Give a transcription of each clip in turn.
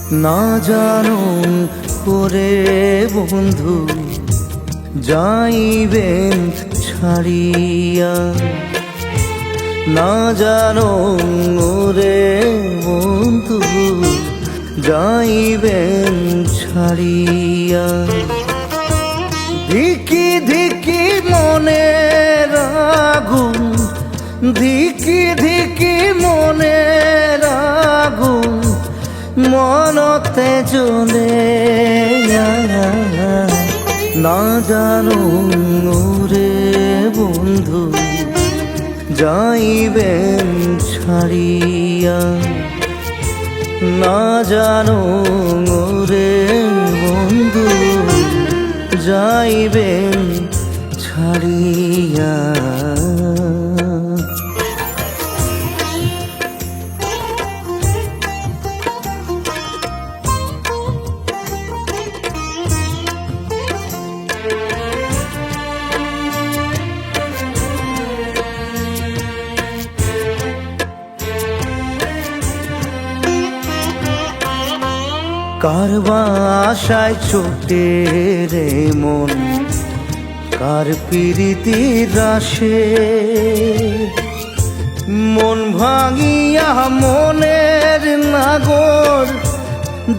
না জানো করে বন্ধু যাইবেন ছাড়িয়া, না জানো রে বন্ধু যাইবেন ছাড়িয়া। ধিকি ধিকি মনের আগুন, ধিকি ধিকি মনের আগুন মনতে জ্বলে, না জানো রে বন্ধু যাইবেন ছাড়িয়া, না জানো রে বন্ধু যাইবেন ছাড়িয়া। কার বাসায় ছোটে রে মন, কার প্রীতির রাশে মন ভাঙিয়া মনের নাগর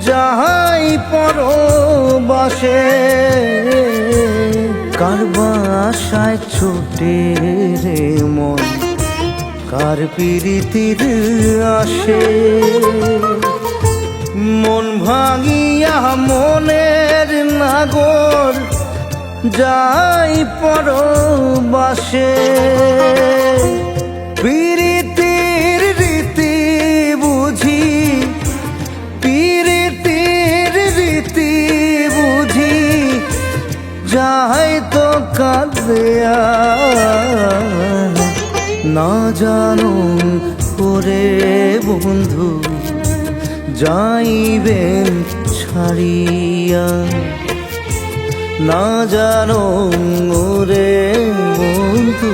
যাহাই পরবাসে। কার বাসায় ছোটে রে মন, কার প্রীতির আসে মন ভাঙিয়া মনের নাগর যাই পরবাসে। প্রীতির রীতি বুঝি, প্রীতির রীতি বুঝি যাই তো কাঁদিয়া, না জানো করে বন্ধু যাইবেন ছাড়িয়া, না জানো রে বন্ধু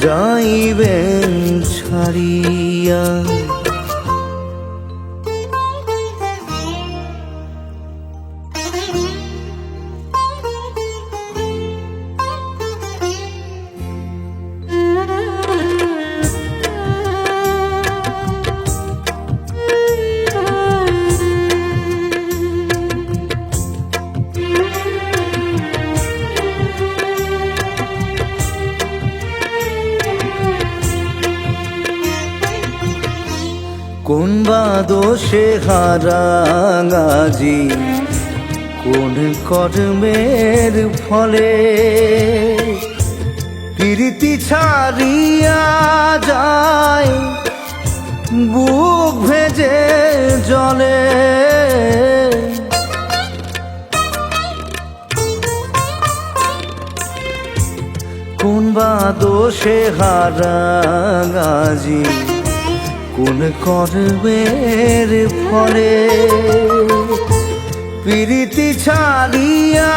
যাইবেন ছাড়িয়া। কোন বা দোষে হারাঙাজি, কোন কর্মের ফলে প্রীতি ছাড়িয়া যায় বুক ভেজে জলে। কোন বা দোষে হারাঙাজি, কোন কর্মের ফলে প্রীতি ছাড়িয়া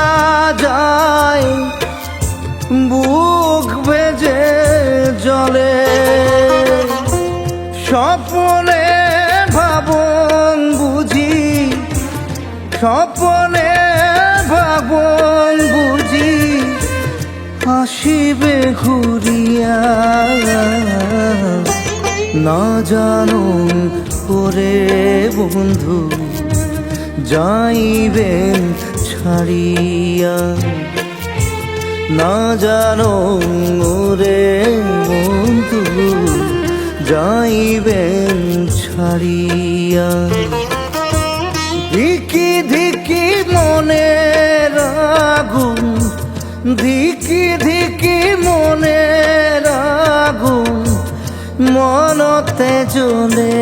যায় বুক ভেজে জলে। স্বপ্নে ভাবন বুঝি, স্বপ্নে ভাবন বুঝি আসিবে ঘুরিয়া, না জানো করে বন্ধু যাইবেন ছাড়িয়া, না জানো রে বন্ধু যাইবেন ছাড়িয়া। ধিকি ধিকি মনের আগুন, ধিকি ধিকি মনের আগুন মনতে জ্বলে,